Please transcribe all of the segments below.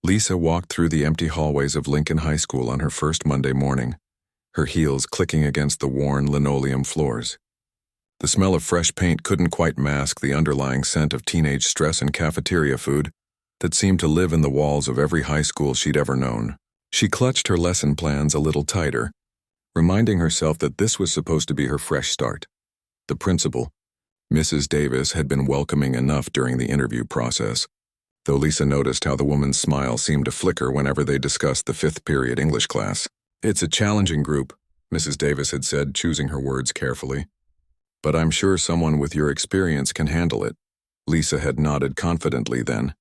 Lisa walked through the empty hallways of Lincoln High School on her first Monday morning, her heels clicking against the worn linoleum floors. The smell of fresh paint couldn't quite mask the underlying scent of teenage stress and cafeteria food that seemed to live in the walls of every high school she'd ever known. She clutched her lesson plans a little tighter, reminding herself that this was supposed to be her fresh start. The principal, Mrs. Davis, had been welcoming enough during the interview process, though Lisa noticed how the woman's smile seemed to flicker whenever they discussed the fifth period English class. "It's a challenging group," Mrs. Davis had said, choosing her words carefully. "But I'm sure someone with your experience can handle it." Lisa had nodded confidently then.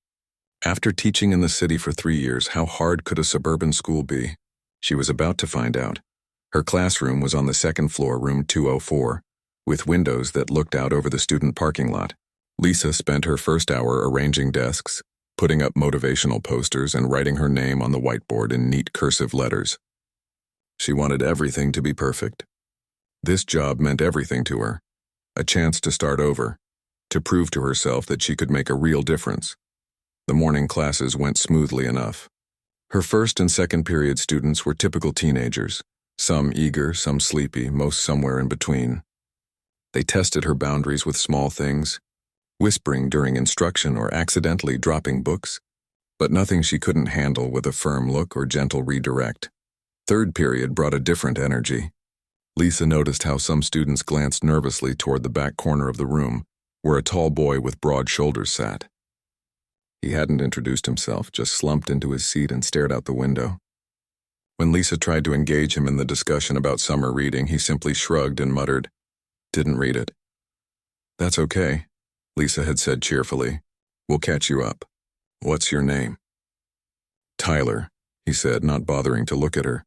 After teaching in the city for 3 years, how hard could a suburban school be? She was about to find out. Her classroom was on the second floor, room 204, with windows that looked out over the student parking lot. Lisa spent her first hour arranging desks, putting up motivational posters, and writing her name on the whiteboard in neat cursive letters. She wanted everything to be perfect. This job meant everything to her. A chance to start over, to prove to herself that she could make a real difference. The morning classes went smoothly enough. Her first and second period students were typical teenagers, some eager, some sleepy, most somewhere in between. They tested her boundaries with small things, whispering during instruction or accidentally dropping books, but nothing she couldn't handle with a firm look or gentle redirect. Third period brought a different energy. Lisa noticed how some students glanced nervously toward the back corner of the room, where a tall boy with broad shoulders sat. He hadn't introduced himself, just slumped into his seat and stared out the window. When Lisa tried to engage him in the discussion about summer reading, he simply shrugged and muttered, "Didn't read it." "That's okay," Lisa had said cheerfully. "We'll catch you up. What's your name?" "Tyler," he said, not bothering to look at her.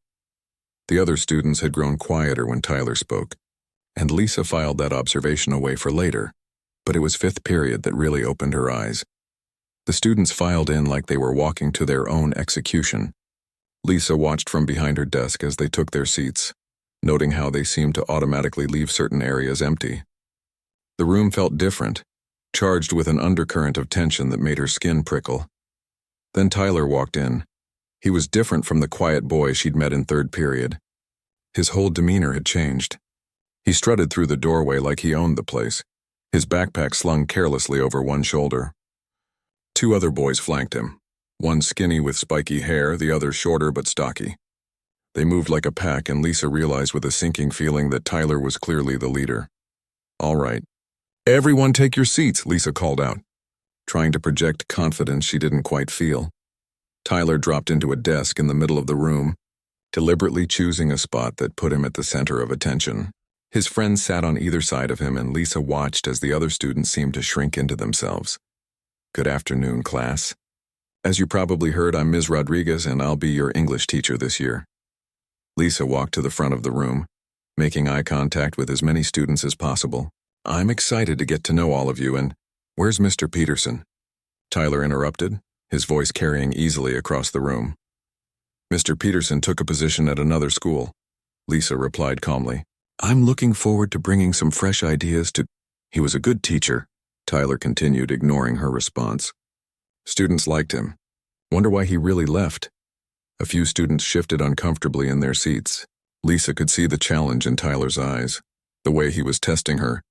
The other students had grown quieter when Tyler spoke, and Lisa filed that observation away for later, but it was fifth period that really opened her eyes. The students filed in like they were walking to their own execution. Lisa watched from behind her desk as they took their seats, noting how they seemed to automatically leave certain areas empty. The room felt different, charged with an undercurrent of tension that made her skin prickle. Then Tyler walked in. He was different from the quiet boy she'd met in third period. His whole demeanor had changed. He strutted through the doorway like he owned the place, his backpack slung carelessly over one shoulder. Two other boys flanked him, one skinny with spiky hair, the other shorter but stocky. They moved like a pack, and Lisa realized with a sinking feeling that Tyler was clearly the leader. "All right. Everyone take your seats," Lisa called out, trying to project confidence she didn't quite feel. Tyler dropped into a desk in the middle of the room, deliberately choosing a spot that put him at the center of attention. His friends sat on either side of him, and Lisa watched as the other students seemed to shrink into themselves. "Good afternoon, class. As you probably heard, I'm Ms. Rodriguez, and I'll be your English teacher this year." Lisa walked to the front of the room, making eye contact with as many students as possible. "I'm excited to get to know all of you, and where's Mr. Peterson?" Tyler interrupted, his voice carrying easily across the room. "Mr. Peterson took a position at another school," Lisa replied calmly. "I'm looking forward to bringing some fresh ideas to—" "He was a good teacher," Tyler continued, ignoring her response. "Students liked him. Wonder why he really left." A few students shifted uncomfortably in their seats. Lisa could see the challenge in Tyler's eyes, the way he was testing her,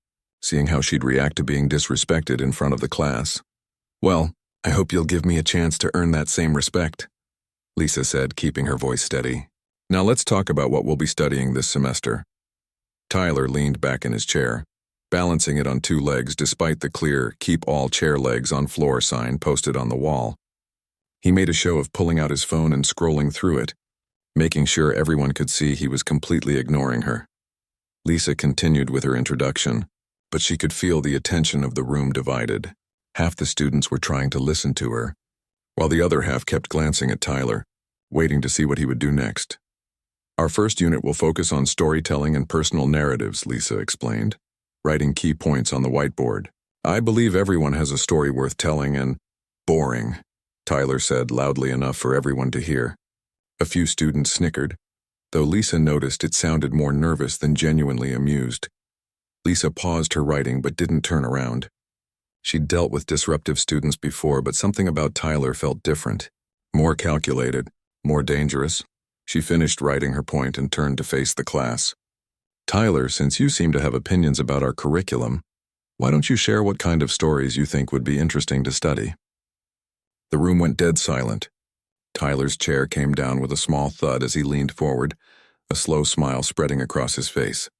seeing how she'd react to being disrespected in front of the class. "Well, I hope you'll give me a chance to earn that same respect," Lisa said, keeping her voice steady. "Now let's talk about what we'll be studying this semester." Tyler leaned back in his chair, balancing it on two legs despite the clear "Keep all chair legs on floor" sign posted on the wall. He made a show of pulling out his phone and scrolling through it, making sure everyone could see he was completely ignoring her. Lisa continued with her introduction, but she could feel the attention of the room divided. Half the students were trying to listen to her, while the other half kept glancing at Tyler, waiting to see what he would do next. "Our first unit will focus on storytelling and personal narratives," Lisa explained, writing key points on the whiteboard. "I believe everyone has a story worth telling, and—" "Boring," Tyler said loudly enough for everyone to hear. A few students snickered, though Lisa noticed it sounded more nervous than genuinely amused. Lisa paused her writing but didn't turn around. She'd dealt with disruptive students before, but something about Tyler felt different, More calculated, more dangerous. She finished writing her point and turned to face the class. Tyler, since you seem to have opinions about our curriculum, why don't you share what kind of stories you think would be interesting to study? The room went dead silent. Tyler's chair came down with a small thud as he leaned forward, a slow smile spreading across his face.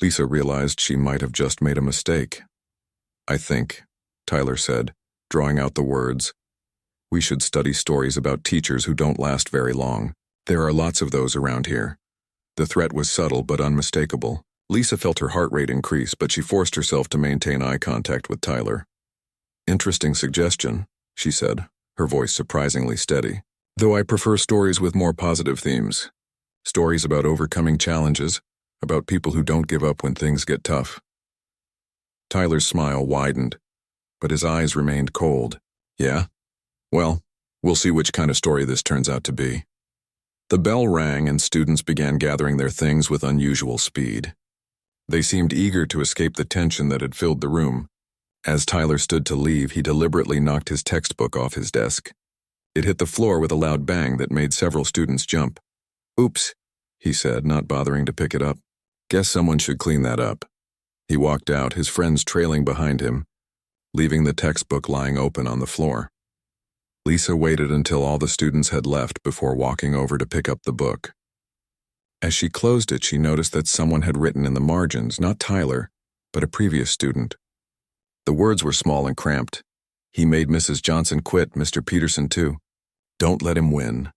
Lisa realized she might have just made a mistake. I think, Tyler said, drawing out the words, we should study stories about teachers who don't last very long. There are lots of those around here. The threat was subtle but unmistakable. Lisa felt her heart rate increase, but she forced herself to maintain eye contact with Tyler. Interesting suggestion, she said, her voice surprisingly steady. Though I prefer stories with more positive themes. Stories about overcoming challenges, about people who don't give up when things get tough. Tyler's smile widened, but his eyes remained cold. Yeah? Well, we'll see which kind of story this turns out to be. The bell rang and students began gathering their things with unusual speed. They seemed eager to escape the tension that had filled the room. As Tyler stood to leave, he deliberately knocked his textbook off his desk. It hit the floor with a loud bang that made several students jump. Oops, he said, not bothering to pick it up. Guess someone should clean that up. He walked out, his friends trailing behind him, leaving the textbook lying open on the floor. Lisa waited until all the students had left before walking over to pick up the book. As she closed it, she noticed that someone had written in the margins, not Tyler, but a previous student. The words were small and cramped. He made Mrs. Johnson quit, Mr. Peterson too. Don't let him win.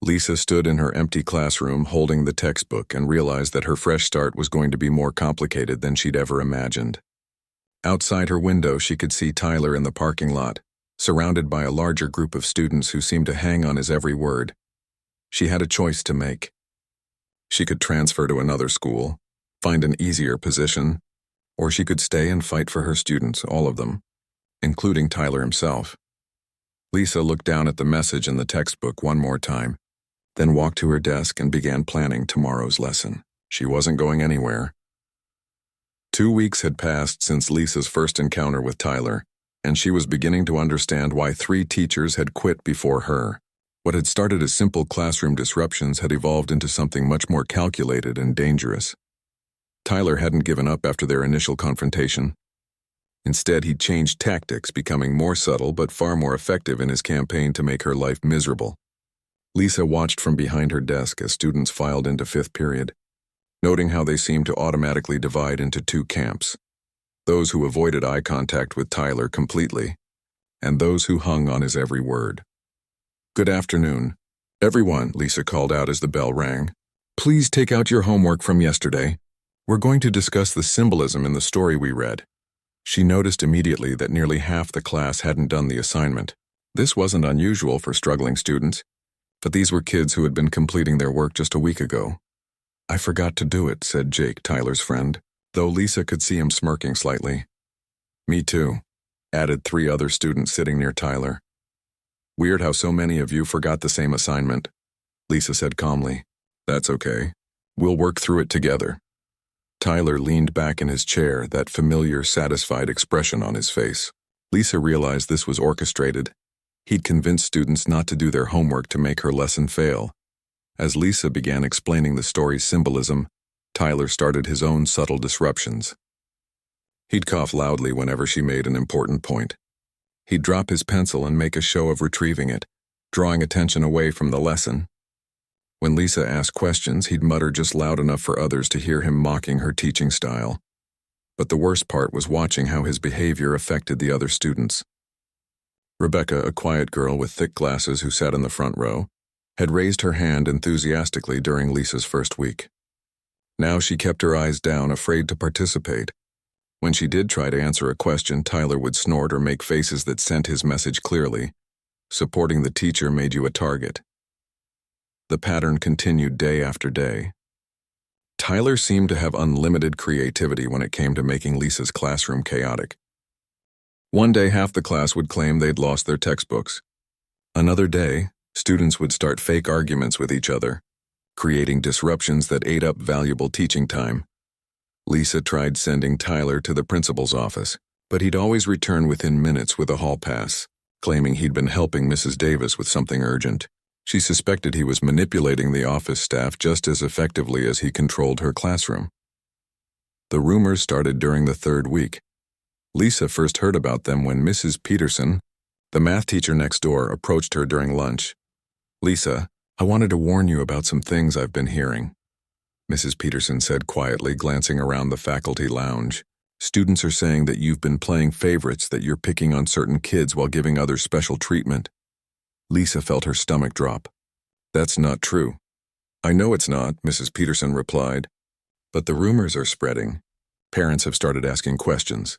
Lisa stood in her empty classroom holding the textbook and realized that her fresh start was going to be more complicated than she'd ever imagined. Outside her window, she could see Tyler in the parking lot, surrounded by a larger group of students who seemed to hang on his every word. She had a choice to make. She could transfer to another school, find an easier position, or she could stay and fight for her students, all of them, including Tyler himself. Lisa looked down at the message in the textbook one more time, then walked to her desk and began planning tomorrow's lesson. She wasn't going anywhere. 2 weeks had passed since Lisa's first encounter with Tyler, and she was beginning to understand why 3 teachers had quit before her. What had started as simple classroom disruptions had evolved into something much more calculated and dangerous. Tyler hadn't given up after their initial confrontation. Instead, he'd changed tactics, becoming more subtle but far more effective in his campaign to make her life miserable. Lisa watched from behind her desk as students filed into 5th period, noting how they seemed to automatically divide into 2 camps. Those who avoided eye contact with Tyler completely, and those who hung on his every word. Good afternoon. Everyone, Lisa called out as the bell rang. Please take out your homework from yesterday. We're going to discuss the symbolism in the story we read. She noticed immediately that nearly half the class hadn't done the assignment. This wasn't unusual for struggling students, but these were kids who had been completing their work just a week ago. I forgot to do it, said Jake, Tyler's friend, though Lisa could see him smirking slightly. Me too, added 3 other students sitting near Tyler. Weird how so many of you forgot the same assignment, Lisa said calmly. That's okay. We'll work through it together. Tyler leaned back in his chair, that familiar, satisfied expression on his face. Lisa realized this was orchestrated. He'd convinced students not to do their homework to make her lesson fail. As Lisa began explaining the story's symbolism, Tyler started his own subtle disruptions. He'd cough loudly whenever she made an important point. He'd drop his pencil and make a show of retrieving it, drawing attention away from the lesson. When Lisa asked questions, he'd mutter just loud enough for others to hear him mocking her teaching style. But the worst part was watching how his behavior affected the other students. Rebecca, a quiet girl with thick glasses who sat in the front row, had raised her hand enthusiastically during Lisa's first week. Now she kept her eyes down, afraid to participate. When she did try to answer a question, Tyler would snort or make faces that sent his message clearly. Supporting the teacher made you a target. The pattern continued day after day. Tyler seemed to have unlimited creativity when it came to making Lisa's classroom chaotic. One day, half the class would claim they'd lost their textbooks. Another day, students would start fake arguments with each other, creating disruptions that ate up valuable teaching time. Lisa tried sending Tyler to the principal's office, but he'd always return within minutes with a hall pass. claiming he'd been helping Mrs. Davis with something urgent. She suspected he was manipulating the office staff just as effectively as he controlled her classroom. The rumors started during the third week. Lisa first heard about them when Mrs. Peterson, the math teacher next door, approached her during lunch. "Lisa, I wanted to warn you about some things I've been hearing," Mrs. Peterson said quietly, glancing around the faculty lounge. "Students are saying that you've been playing favorites, that you're picking on certain kids while giving others special treatment." Lisa felt her stomach drop. "That's not true." "I know it's not," Mrs. Peterson replied. "But the rumors are spreading. Parents have started asking questions."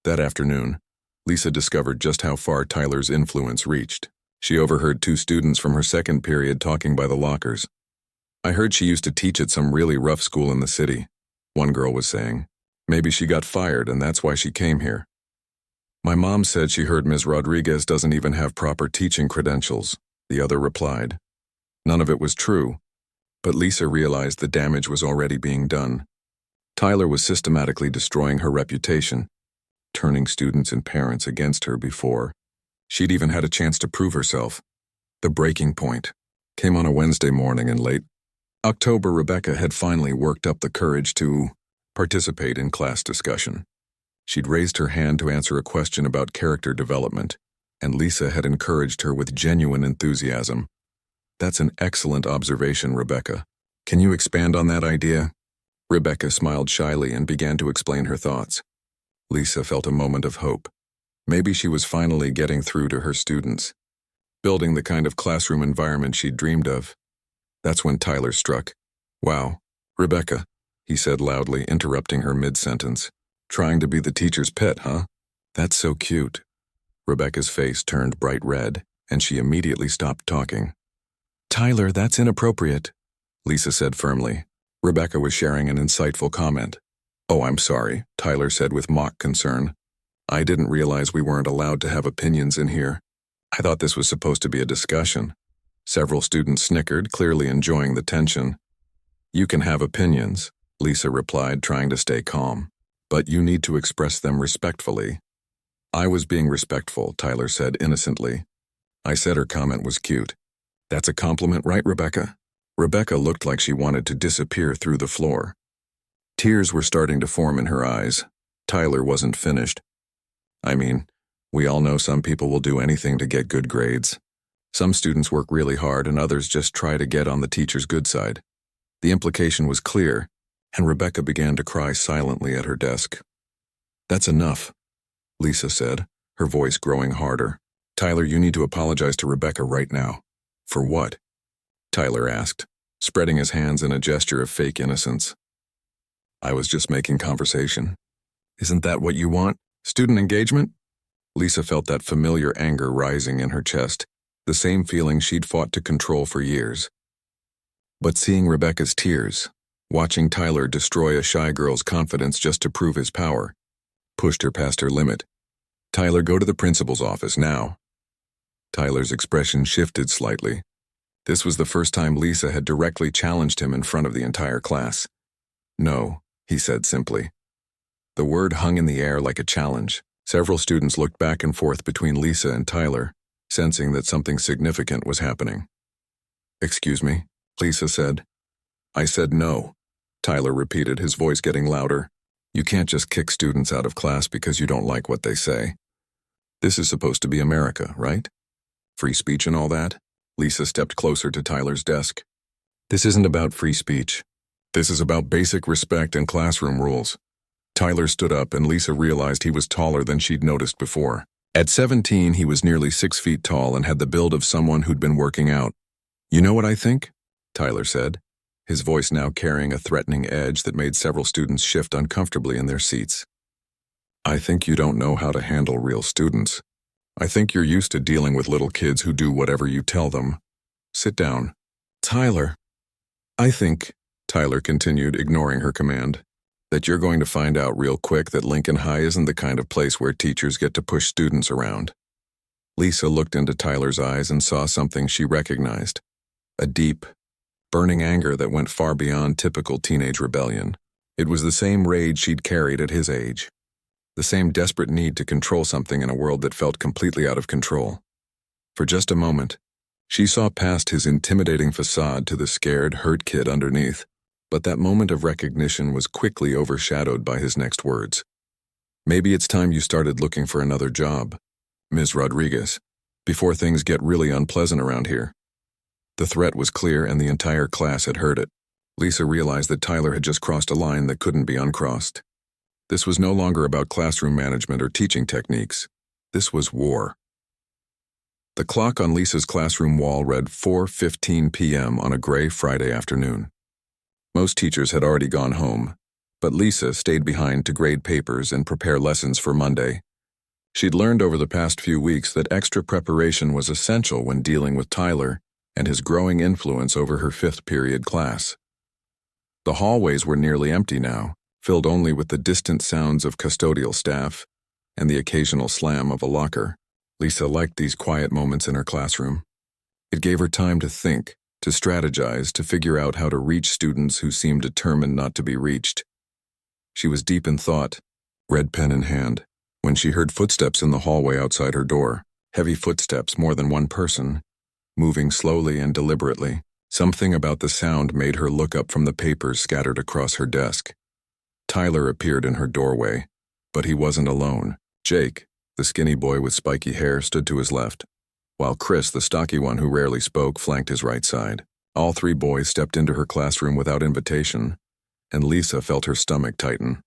That afternoon, Lisa discovered just how far Tyler's influence reached. She overheard two students from her second period talking by the lockers. "I heard she used to teach at some really rough school in the city," one girl was saying. "Maybe she got fired and that's why she came here." "My mom said she heard Ms. Rodriguez doesn't even have proper teaching credentials," the other replied. None of it was true, but Lisa realized the damage was already being done. Tyler was systematically destroying her reputation, turning students and parents against her before she'd even had a chance to prove herself. The breaking point came on a Wednesday morning in late October. Rebecca had finally worked up the courage to participate in class discussion. She'd raised her hand to answer a question about character development, and Lisa had encouraged her with genuine enthusiasm. "That's an excellent observation, Rebecca. Can you expand on that idea?" Rebecca smiled shyly and began to explain her thoughts. Lisa felt a moment of hope. Maybe she was finally getting through to her students, building the kind of classroom environment she'd dreamed of. That's when Tyler struck. "Wow, Rebecca," he said loudly, interrupting her mid-sentence. "Trying to be the teacher's pet, huh? That's so cute." Rebecca's face turned bright red, and she immediately stopped talking. "Tyler, that's inappropriate," Lisa said firmly. Rebecca was sharing an insightful comment. "Oh, I'm sorry," Tyler said with mock concern. "I didn't realize we weren't allowed to have opinions in here. I thought this was supposed to be a discussion." Several students snickered, clearly enjoying the tension. "You can have opinions," Lisa replied, trying to stay calm. "But you need to express them respectfully." "I was being respectful," Tyler said innocently. "I said her comment was cute." "That's a compliment, right, Rebecca?" Rebecca looked like she wanted to disappear through the floor. Tears were starting to form in her eyes. Tyler wasn't finished. "I mean, we all know some people will do anything to get good grades. Some students work really hard and others just try to get on the teacher's good side." The implication was clear, and Rebecca began to cry silently at her desk. "That's enough," Lisa said, her voice growing harder. "Tyler, you need to apologize to Rebecca right now." "For what?" Tyler asked, spreading his hands in a gesture of fake innocence. "I was just making conversation." "Isn't that what you want? Student engagement?" Lisa felt that familiar anger rising in her chest, the same feeling she'd fought to control for years. But seeing Rebecca's tears, watching Tyler destroy a shy girl's confidence just to prove his power, pushed her past her limit. "Tyler, go to the principal's office now." Tyler's expression shifted slightly. This was the first time Lisa had directly challenged him in front of the entire class. "No," he said simply. The word hung in the air like a challenge. Several students looked back and forth between Lisa and Tyler, sensing that something significant was happening. "Excuse me," Lisa said. "I said no," Tyler repeated, his voice getting louder. "You can't just kick students out of class because you don't like what they say. This is supposed to be America, right? Free speech and all that?" Lisa stepped closer to Tyler's desk. "This isn't about free speech. This is about basic respect and classroom rules." Tyler stood up, and Lisa realized he was taller than she'd noticed before. At 17, he was nearly 6 feet tall and had the build of someone who'd been working out. "You know what I think?" Tyler said, his voice now carrying a threatening edge that made several students shift uncomfortably in their seats. "I think you don't know how to handle real students. I think you're used to dealing with little kids who do whatever you tell them. Sit down." "Tyler, I think," Tyler continued, ignoring her command, "that you're going to find out real quick that Lincoln High isn't the kind of place where teachers get to push students around." Lisa looked into Tyler's eyes and saw something she recognized. A deep, burning anger that went far beyond typical teenage rebellion. It was the same rage she'd carried at his age. the same desperate need to control something in a world that felt completely out of control. For just a moment, she saw past his intimidating facade to the scared, hurt kid underneath, but that moment of recognition was quickly overshadowed by his next words. Maybe it's time you started looking for another job, Ms. Rodriguez, before things get really unpleasant around here. The threat was clear and the entire class had heard it. Lisa realized that Tyler had just crossed a line that couldn't be uncrossed. This was no longer about classroom management or teaching techniques. This was war. The clock on Lisa's classroom wall read 4:15 p.m. on a gray Friday afternoon. Most teachers had already gone home, but Lisa stayed behind to grade papers and prepare lessons for Monday. She'd learned over the past few weeks that extra preparation was essential when dealing with Tyler and his growing influence over her fifth period class. The hallways were nearly empty now, filled only with the distant sounds of custodial staff and the occasional slam of a locker. Lisa liked these quiet moments in her classroom. It gave her time to think, to strategize, to figure out how to reach students who seemed determined not to be reached. She was deep in thought, red pen in hand, when she heard footsteps in the hallway outside her door, heavy footsteps, more than one person, moving slowly and deliberately. Something about the sound made her look up from the papers scattered across her desk. Tyler appeared in her doorway, but he wasn't alone. Jake, the skinny boy with spiky hair, stood to his left, while Chris, the stocky one who rarely spoke, flanked his right side. All three boys stepped into her classroom without invitation, and Lisa felt her stomach tighten.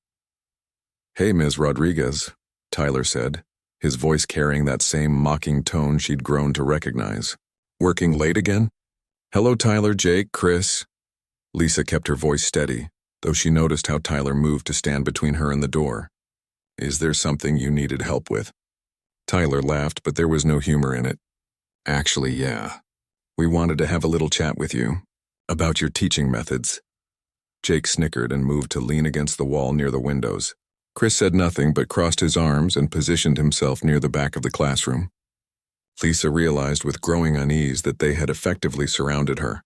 "Hey, Ms. Rodriguez," Tyler said, his voice carrying that same mocking tone she'd grown to recognize. "Working late again?" "Hello, Tyler, Jake, Chris." Lisa kept her voice steady, though she noticed how Tyler moved to stand between her and the door. "Is there something you needed help with?" Tyler laughed, but there was no humor in it. "Actually, yeah. We wanted to have a little chat with you about your teaching methods." Jake snickered and moved to lean against the wall near the windows. Chris said nothing but crossed his arms and positioned himself near the back of the classroom. Lisa realized with growing unease that they had effectively surrounded her.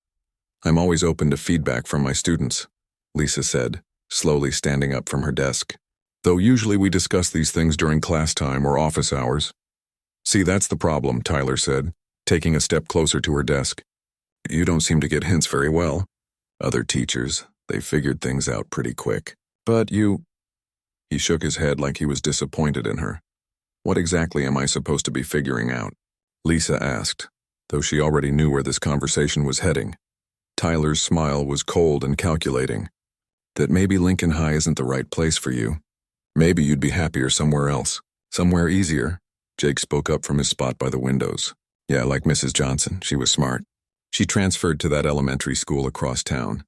"I'm always open to feedback from my students," Lisa said, slowly standing up from her desk. "Though usually we discuss these things during class time or office hours." "See, that's the problem," Tyler said, taking a step closer to her desk. "You don't seem to get hints very well. Other teachers, they figured things out pretty quick. But you—" He shook his head like he was disappointed in her. "What exactly am I supposed to be figuring out?" Lisa asked, though she already knew where this conversation was heading. Tyler's smile was cold and calculating. "That maybe Lincoln High isn't the right place for you. Maybe you'd be happier somewhere else. Somewhere easier." Jake spoke up from his spot by the windows. "Yeah, like Mrs. Johnson. She was smart. She transferred to that elementary school across town.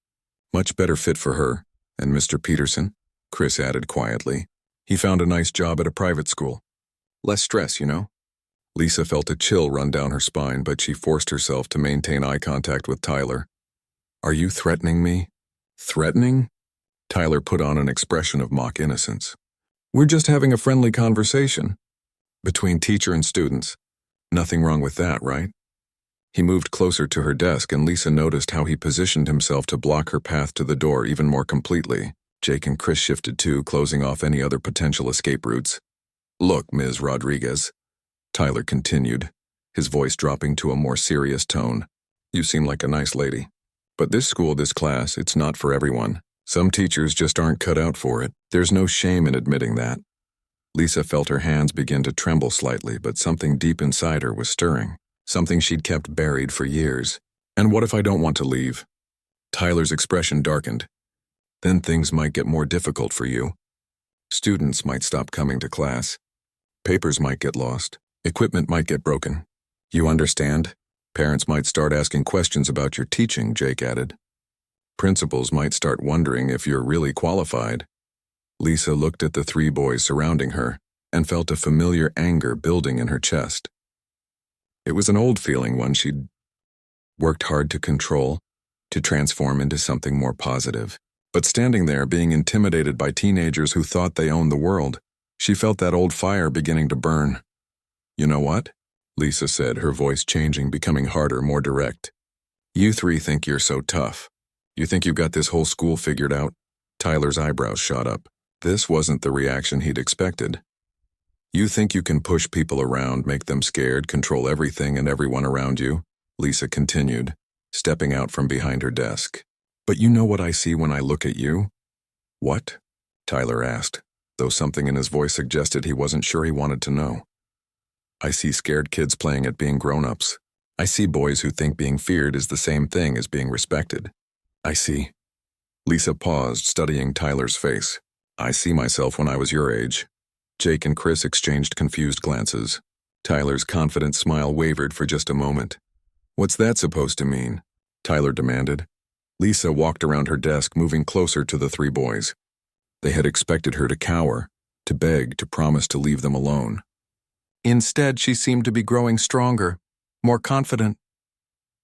Much better fit for her. And Mr. Peterson," Chris added quietly, "he found a nice job at a private school. Less stress, you know?" Lisa felt a chill run down her spine, but she forced herself to maintain eye contact with Tyler. "Are you threatening me?" "Threatening?" Tyler put on an expression of mock innocence. "We're just having a friendly conversation. Between teacher and students. Nothing wrong with that, right?" He moved closer to her desk, and Lisa noticed how he positioned himself to block her path to the door even more completely. Jake and Chris shifted too, closing off any other potential escape routes. "Look, Ms. Rodriguez," Tyler continued, his voice dropping to a more serious tone. "You seem like a nice lady. But this school, this class, it's not for everyone. Some teachers just aren't cut out for it. There's no shame in admitting that." Lisa felt her hands begin to tremble slightly, but something deep inside her was stirring. Something she'd kept buried for years. "And what if I don't want to leave?" Tyler's expression darkened. "Then things might get more difficult for you. Students might stop coming to class. Papers might get lost. Equipment might get broken. You understand? Parents might start asking questions about your teaching," Jake added. "Principals might start wondering if you're really qualified." Lisa looked at the three boys surrounding her and felt a familiar anger building in her chest. It was an old feeling, one she'd worked hard to control, to transform into something more positive. But standing there, being intimidated by teenagers who thought they owned the world, she felt that old fire beginning to burn. "You know what?" Lisa said, her voice changing, becoming harder, more direct. "You three think you're so tough. You think you've got this whole school figured out?" Tyler's eyebrows shot up. This wasn't the reaction he'd expected. You think you can push people around, make them scared, control everything and everyone around you? Lisa continued, stepping out from behind her desk. But you know what I see when I look at you? What? Tyler asked, though something in his voice suggested he wasn't sure he wanted to know. I see scared kids playing at being grown-ups. I see boys who think being feared is the same thing as being respected. I see. Lisa paused, studying Tyler's face. I see myself when I was your age. Jake and Chris exchanged confused glances. Tyler's confident smile wavered for just a moment. What's that supposed to mean? Tyler demanded. Lisa walked around her desk, moving closer to the three boys. They had expected her to cower, to beg, to promise to leave them alone. Instead, she seemed to be growing stronger, more confident.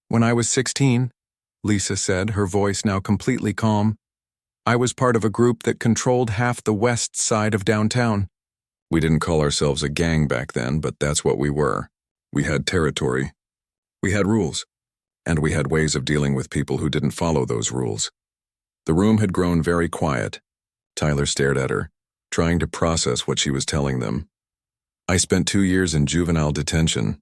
When I was 16, Lisa said, her voice now completely calm, I was part of a group that controlled half the west side of downtown. We didn't call ourselves a gang back then, but that's what we were. We had territory. We had rules. And we had ways of dealing with people who didn't follow those rules. The room had grown very quiet. Tyler stared at her, trying to process what she was telling them. I spent 2 years in juvenile detention.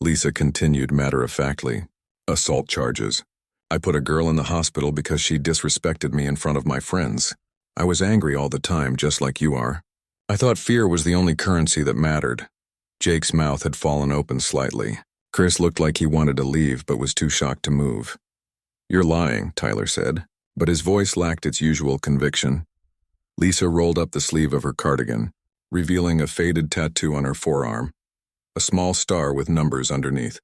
Lisa continued matter-of-factly. Assault charges. I put a girl in the hospital because she disrespected me in front of my friends. I was angry all the time, just like you are. I thought fear was the only currency that mattered. Jake's mouth had fallen open slightly. Chris looked like he wanted to leave but was too shocked to move. You're lying, Tyler said, but his voice lacked its usual conviction. Lisa rolled up the sleeve of her cardigan, revealing a faded tattoo on her forearm, a small star with numbers underneath.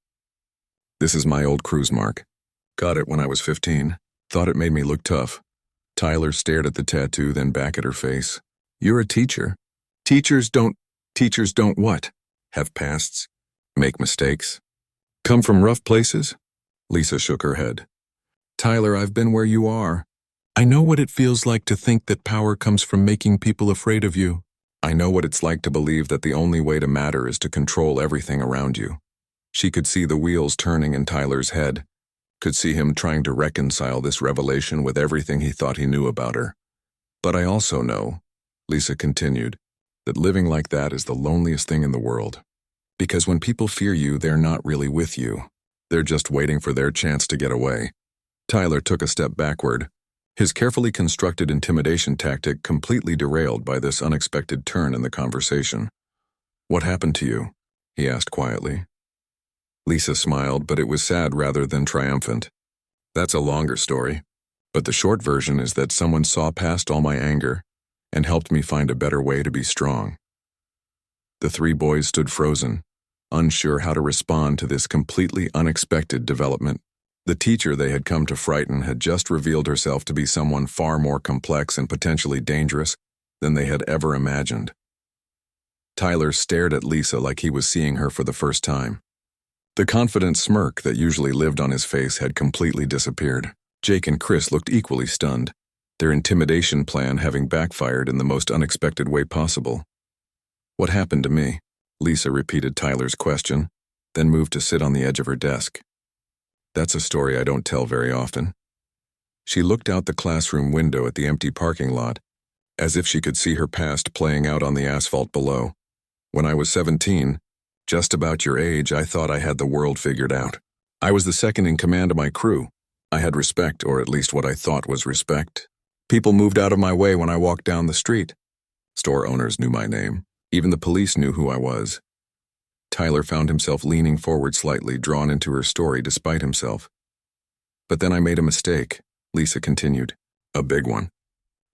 This is my old cruise mark. Got it when I was 15. Thought it made me look tough. Tyler stared at the tattoo, then back at her face. You're a teacher. Teachers don't what? Have pasts? Make mistakes? Come from rough places? Lisa shook her head. Tyler, I've been where you are. I know what it feels like to think that power comes from making people afraid of you. I know what it's like to believe that the only way to matter is to control everything around you. She could see the wheels turning in Tyler's head, could see him trying to reconcile this revelation with everything he thought he knew about her. But I also know, Lisa continued, that living like that is the loneliest thing in the world. Because when people fear you, they're not really with you. They're just waiting for their chance to get away. Tyler took a step backward, his carefully constructed intimidation tactic completely derailed by this unexpected turn in the conversation. What happened to you? He asked quietly. Lisa smiled, but it was sad rather than triumphant. That's a longer story, but the short version is that someone saw past all my anger and helped me find a better way to be strong. The three boys stood frozen, unsure how to respond to this completely unexpected development. The teacher they had come to frighten had just revealed herself to be someone far more complex and potentially dangerous than they had ever imagined. Tyler stared at Lisa like he was seeing her for the first time. The confident smirk that usually lived on his face had completely disappeared. Jake and Chris looked equally stunned, their intimidation plan having backfired in the most unexpected way possible. What happened to me? Lisa repeated Tyler's question, then moved to sit on the edge of her desk. That's a story I don't tell very often. She looked out the classroom window at the empty parking lot, as if she could see her past playing out on the asphalt below. When I was 17, just about your age, I thought I had the world figured out. I was the second in command of my crew. I had respect, or at least what I thought was respect. People moved out of my way when I walked down the street. Store owners knew my name. Even the police knew who I was. Tyler found himself leaning forward slightly, drawn into her story despite himself. But then I made a mistake, Lisa continued. A big one.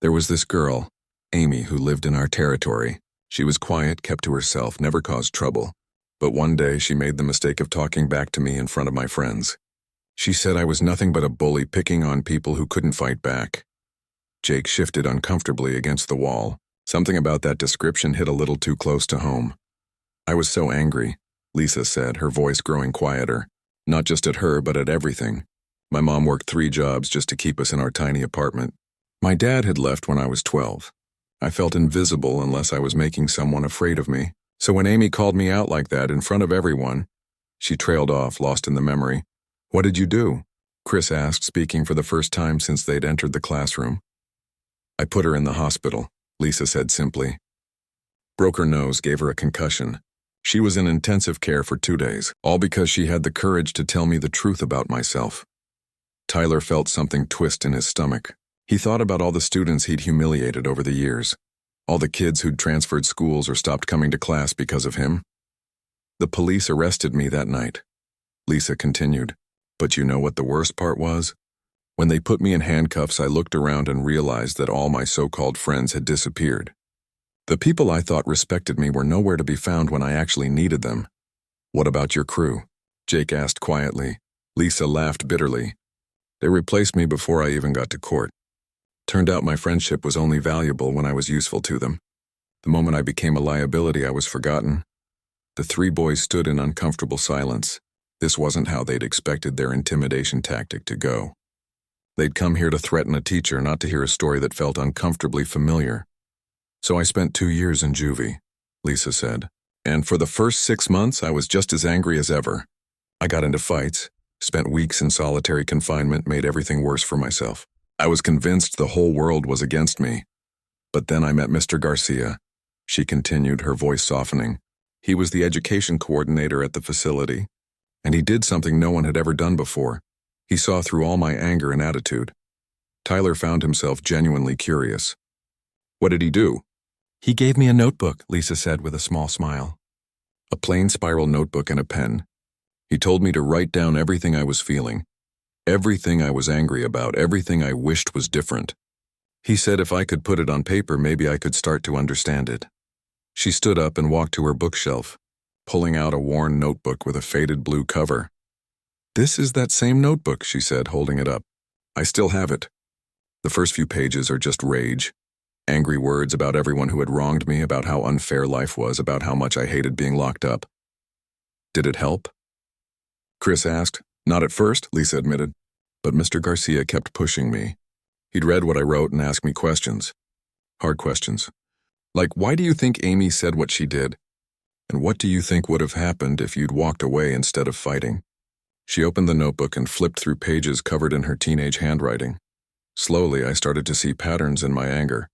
There was this girl, Amy, who lived in our territory. She was quiet, kept to herself, never caused trouble. But one day she made the mistake of talking back to me in front of my friends. She said I was nothing but a bully picking on people who couldn't fight back. Jake shifted uncomfortably against the wall. Something about that description hit a little too close to home. I was so angry, Lisa said, her voice growing quieter. Not just at her, but at everything. My mom worked 3 jobs just to keep us in our tiny apartment. My dad had left when I was 12. I felt invisible unless I was making someone afraid of me. So when Amy called me out like that in front of everyone, she trailed off, lost in the memory. What did you do? Chris asked, speaking for the first time since they'd entered the classroom. I put her in the hospital, Lisa said simply. Broke her nose, gave her a concussion. She was in intensive care for 2 days, all because she had the courage to tell me the truth about myself. Tyler felt something twist in his stomach. He thought about all the students he'd humiliated over the years, all the kids who'd transferred schools or stopped coming to class because of him. The police arrested me that night, Lisa continued. But you know what the worst part was? When they put me in handcuffs, I looked around and realized that all my so-called friends had disappeared. The people I thought respected me were nowhere to be found when I actually needed them. What about your crew? Jake asked quietly. Lisa laughed bitterly. They replaced me before I even got to court. Turned out my friendship was only valuable when I was useful to them. The moment I became a liability, I was forgotten. The 3 boys stood in uncomfortable silence. This wasn't how they'd expected their intimidation tactic to go. They'd come here to threaten a teacher, not to hear a story that felt uncomfortably familiar. So I spent 2 years in juvie, Lisa said. And for the first 6 months, I was just as angry as ever. I got into fights, spent weeks in solitary confinement, made everything worse for myself. I was convinced the whole world was against me. But then I met Mr. Garcia, she continued, her voice softening. He was the education coordinator at the facility, and he did something no one had ever done before. He saw through all my anger and attitude. Tyler found himself genuinely curious. What did he do? He gave me a notebook, Lisa said with a small smile. A plain spiral notebook and a pen. He told me to write down everything I was feeling, everything I was angry about, everything I wished was different. He said if I could put it on paper, maybe I could start to understand it. She stood up and walked to her bookshelf, pulling out a worn notebook with a faded blue cover. This is that same notebook, she said, holding it up. I still have it. The first few pages are just rage. Angry words about everyone who had wronged me, about how unfair life was, about how much I hated being locked up. Did it help? Chris asked. Not at first, Lisa admitted. But Mr. Garcia kept pushing me. He'd read what I wrote and asked me questions. Hard questions. Like, why do you think Amy said what she did? And what do you think would have happened if you'd walked away instead of fighting? She opened the notebook and flipped through pages covered in her teenage handwriting. Slowly, I started to see patterns in my anger.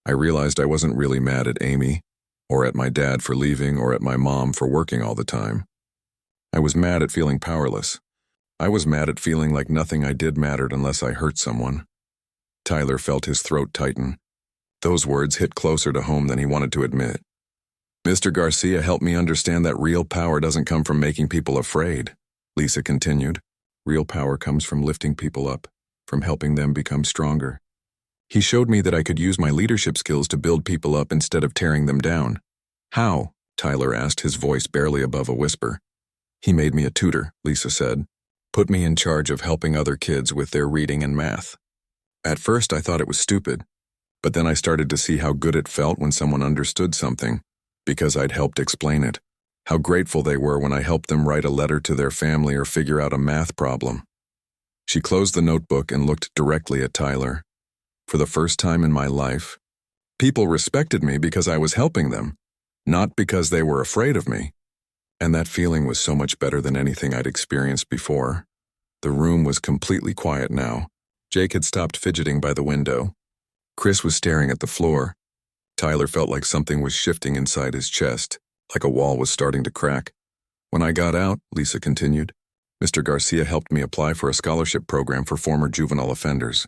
I realized I wasn't really mad at Amy, or at my dad for leaving, or at my mom for working all the time. I was mad at feeling powerless. I was mad at feeling like nothing I did mattered unless I hurt someone. Tyler felt his throat tighten. Those words hit closer to home than he wanted to admit. Mr. Garcia helped me understand that real power doesn't come from making people afraid, Lisa continued. Real power comes from lifting people up, from helping them become stronger. He showed me that I could use my leadership skills to build people up instead of tearing them down. How? Tyler asked, his voice barely above a whisper. He made me a tutor, Lisa said. Put me in charge of helping other kids with their reading and math. At first I thought it was stupid, but then I started to see how good it felt when someone understood something, because I'd helped explain it. How grateful they were when I helped them write a letter to their family or figure out a math problem. She closed the notebook and looked directly at Tyler. For the first time in my life, people respected me because I was helping them, not because they were afraid of me. And that feeling was so much better than anything I'd experienced before. The room was completely quiet now. Jake had stopped fidgeting by the window. Chris was staring at the floor. Tyler felt like something was shifting inside his chest, like a wall was starting to crack. When I got out, Lisa continued, Mr. Garcia helped me apply for a scholarship program for former juvenile offenders.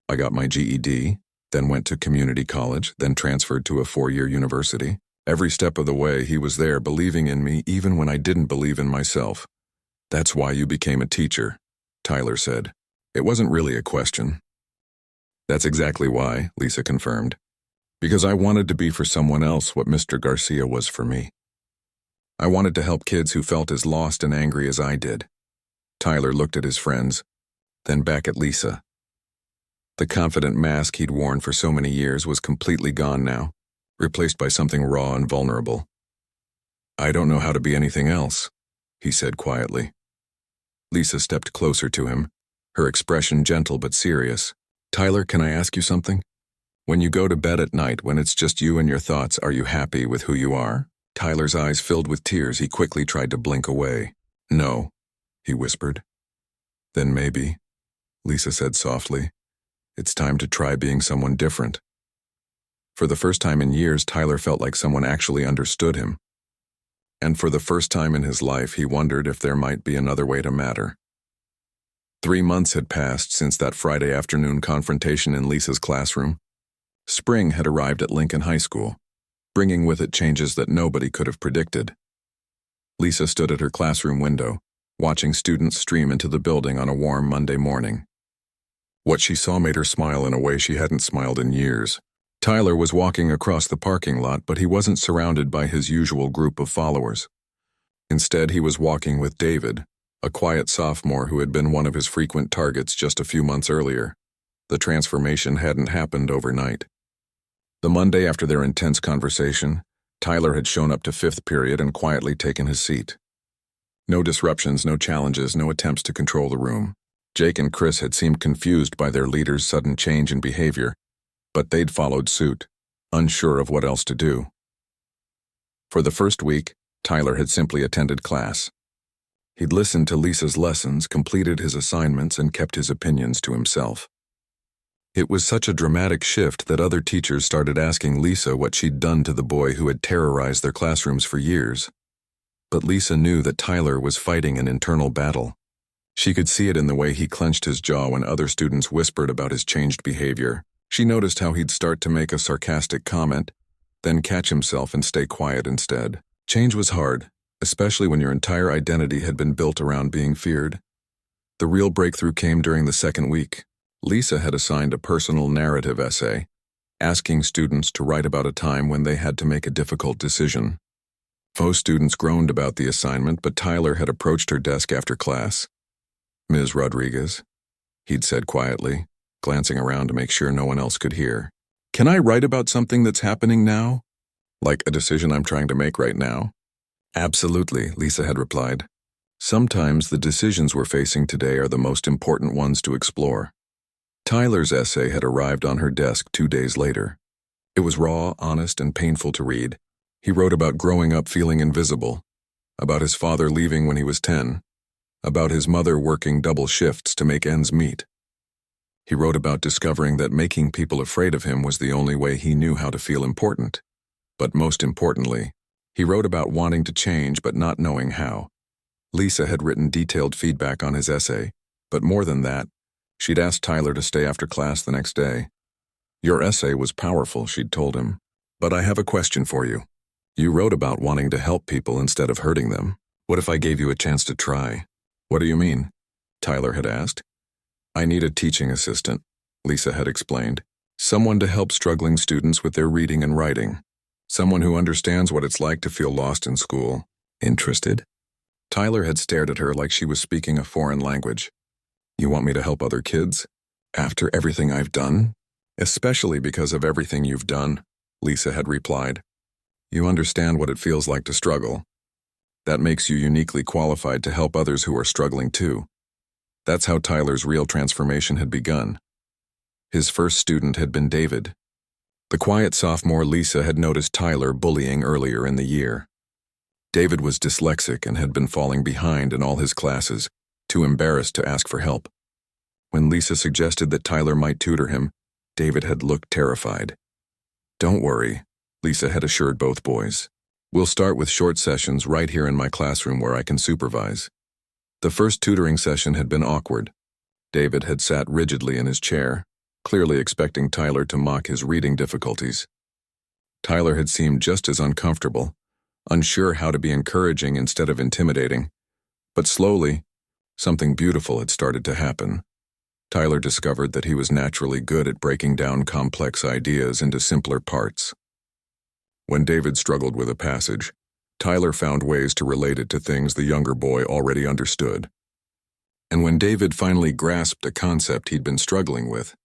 I got my GED, then went to community college, then transferred to a 4-year university. Every step of the way, he was there believing in me even when I didn't believe in myself. That's why you became a teacher, Tyler said. It wasn't really a question. That's exactly why, Lisa confirmed. Because I wanted to be for someone else what Mr. Garcia was for me. I wanted to help kids who felt as lost and angry as I did. Tyler looked at his friends, then back at Lisa. The confident mask he'd worn for so many years was completely gone now, replaced by something raw and vulnerable. I don't know how to be anything else, he said quietly. Lisa stepped closer to him, her expression gentle but serious. Tyler, can I ask you something? When you go to bed at night, when it's just you and your thoughts, are you happy with who you are? Tyler's eyes filled with tears. He quickly tried to blink away. No, he whispered. Then maybe, Lisa said softly, it's time to try being someone different. For the first time in years, Tyler felt like someone actually understood him. And for the first time in his life, he wondered if there might be another way to matter. 3 months had passed since that Friday afternoon confrontation in Lisa's classroom. Spring had arrived at Lincoln High School, bringing with it changes that nobody could have predicted. Lisa stood at her classroom window, watching students stream into the building on a warm Monday morning. What she saw made her smile in a way she hadn't smiled in years. Tyler was walking across the parking lot, but he wasn't surrounded by his usual group of followers. Instead, he was walking with David, a quiet sophomore who had been one of his frequent targets just a few months earlier. The transformation hadn't happened overnight. The Monday after their intense conversation, Tyler had shown up to fifth period and quietly taken his seat. No disruptions, no challenges, no attempts to control the room. Jake and Chris had seemed confused by their leader's sudden change in behavior, but they'd followed suit, unsure of what else to do. For the first week, Tyler had simply attended class. He'd listened to Lisa's lessons, completed his assignments, and kept his opinions to himself. It was such a dramatic shift that other teachers started asking Lisa what she'd done to the boy who had terrorized their classrooms for years. But Lisa knew that Tyler was fighting an internal battle. She could see it in the way he clenched his jaw when other students whispered about his changed behavior. She noticed how he'd start to make a sarcastic comment, then catch himself and stay quiet instead. Change was hard, especially when your entire identity had been built around being feared. The real breakthrough came during the second week. Lisa had assigned a personal narrative essay, asking students to write about a time when they had to make a difficult decision. Most students groaned about the assignment, but Tyler had approached her desk after class. "Ms. Rodriguez," he'd said quietly, glancing around to make sure no one else could hear. "Can I write about something that's happening now? Like a decision I'm trying to make right now?" "Absolutely," Lisa had replied. "Sometimes the decisions we're facing today are the most important ones to explore." Tyler's essay had arrived on her desk 2 days later. It was raw, honest, and painful to read. He wrote about growing up feeling invisible, about his father leaving when he was 10, about his mother working double shifts to make ends meet. He wrote about discovering that making people afraid of him was the only way he knew how to feel important. But most importantly, he wrote about wanting to change but not knowing how. Lisa had written detailed feedback on his essay, but more than that, she'd asked Tyler to stay after class the next day. "Your essay was powerful," she'd told him, "but I have a question for you. You wrote about wanting to help people instead of hurting them. What if I gave you a chance to try?" "What do you mean?" Tyler had asked. "I need a teaching assistant," Lisa had explained. "Someone to help struggling students with their reading and writing. Someone who understands what it's like to feel lost in school." "Interested?" Tyler had stared at her like she was speaking a foreign language. "You want me to help other kids? After everything I've done?" "Especially because of everything you've done," Lisa had replied. "You understand what it feels like to struggle. That makes you uniquely qualified to help others who are struggling too." That's how Tyler's real transformation had begun. His first student had been David. The quiet sophomore Lisa had noticed Tyler bullying earlier in the year. David was dyslexic and had been falling behind in all his classes, too embarrassed to ask for help. When Lisa suggested that Tyler might tutor him, David had looked terrified. "Don't worry," Lisa had assured both boys. "We'll start with short sessions right here in my classroom where I can supervise." The first tutoring session had been awkward. David had sat rigidly in his chair, clearly expecting Tyler to mock his reading difficulties. Tyler had seemed just as uncomfortable, unsure how to be encouraging instead of intimidating. But slowly, something beautiful had started to happen. Tyler discovered that he was naturally good at breaking down complex ideas into simpler parts. When David struggled with a passage, Tyler found ways to relate it to things the younger boy already understood. And when David finally grasped a concept he'd been struggling with,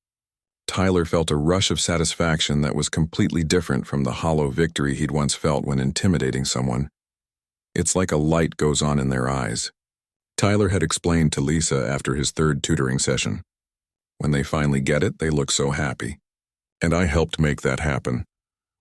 Tyler felt a rush of satisfaction that was completely different from the hollow victory he'd once felt when intimidating someone. It's like a light goes on in their eyes. Tyler had explained to Lisa after his third tutoring session. When they finally get it, they look so happy. And I helped make that happen.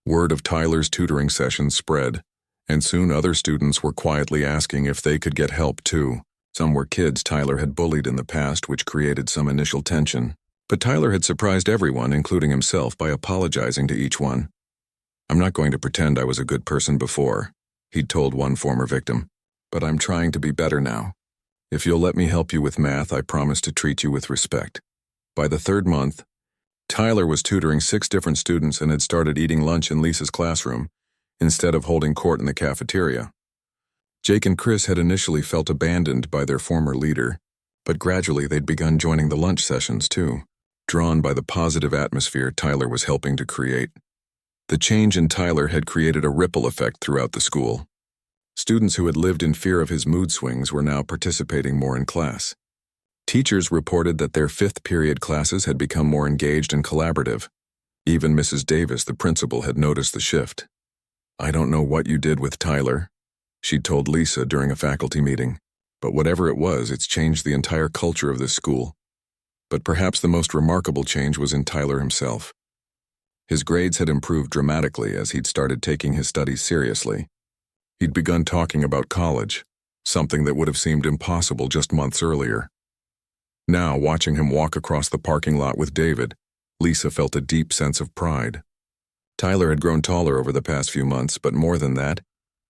Word of Tyler's tutoring session spread, and soon other students were quietly asking if they could get help too. Some were kids Tyler had bullied in the past, which created some initial tension. But Tyler had surprised everyone, including himself, by apologizing to each one. "I'm not going to pretend I was a good person before," he'd told one former victim, "but I'm trying to be better now. If you'll let me help you with math, I promise to treat you with respect." By the third month, Tyler was tutoring 6 different students and had started eating lunch in Lisa's classroom instead of holding court in the cafeteria. Jake and Chris had initially felt abandoned by their former leader, but gradually they'd begun joining the lunch sessions too, drawn by the positive atmosphere Tyler was helping to create. The change in Tyler had created a ripple effect throughout the school. Students who had lived in fear of his mood swings were now participating more in class. Teachers reported that their 5th period classes had become more engaged and collaborative. Even Mrs. Davis, the principal, had noticed the shift. "I don't know what you did with Tyler," she'd told Lisa during a faculty meeting, "but whatever it was, it's changed the entire culture of this school." But perhaps the most remarkable change was in Tyler himself. His grades had improved dramatically as he'd started taking his studies seriously. He'd begun talking about college, something that would have seemed impossible just months earlier. Now, watching him walk across the parking lot with David, Lisa felt a deep sense of pride. Tyler had grown taller over the past few months, but more than that,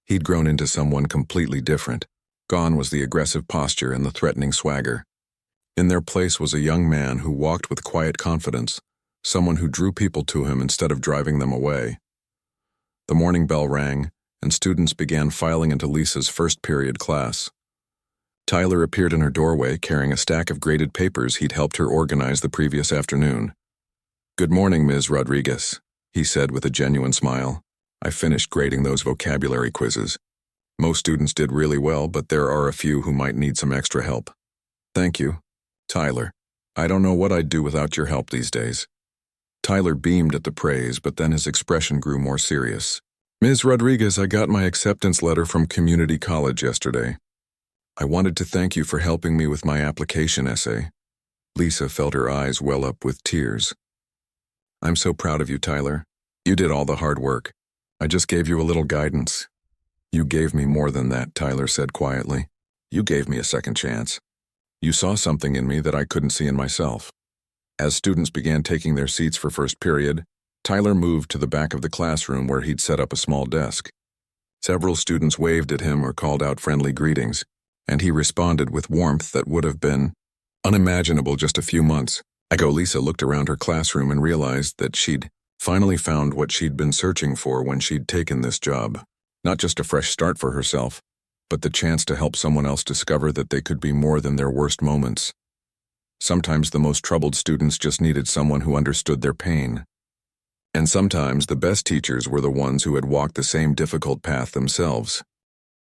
he'd grown into someone completely different. Gone was the aggressive posture and the threatening swagger. In their place was a young man who walked with quiet confidence, someone who drew people to him instead of driving them away. The morning bell rang, and students began filing into Lisa's first period class. Tyler appeared in her doorway carrying a stack of graded papers he'd helped her organize the previous afternoon. "Good morning, Ms. Rodriguez," he said with a genuine smile. "I finished grading those vocabulary quizzes. Most students did really well, but there are a few who might need some extra help." "Thank you, Tyler. I don't know what I'd do without your help these days." Tyler beamed at the praise, but then his expression grew more serious. "Ms. Rodriguez, I got my acceptance letter from community college yesterday. I wanted to thank you for helping me with my application essay." Lisa felt her eyes well up with tears. "I'm so proud of you, Tyler. You did all the hard work. I just gave you a little guidance." "You gave me more than that," Tyler said quietly. "You gave me a second chance. You saw something in me that I couldn't see in myself." As students began taking their seats for first period, Tyler moved to the back of the classroom where he'd set up a small desk. Several students waved at him or called out friendly greetings, and he responded with warmth that would have been unimaginable just a few months ago. Lisa looked around her classroom and realized that she'd finally found what she'd been searching for when she'd taken this job. Not just a fresh start for herself, but the chance to help someone else discover that they could be more than their worst moments. Sometimes the most troubled students just needed someone who understood their pain. And sometimes the best teachers were the ones who had walked the same difficult path themselves.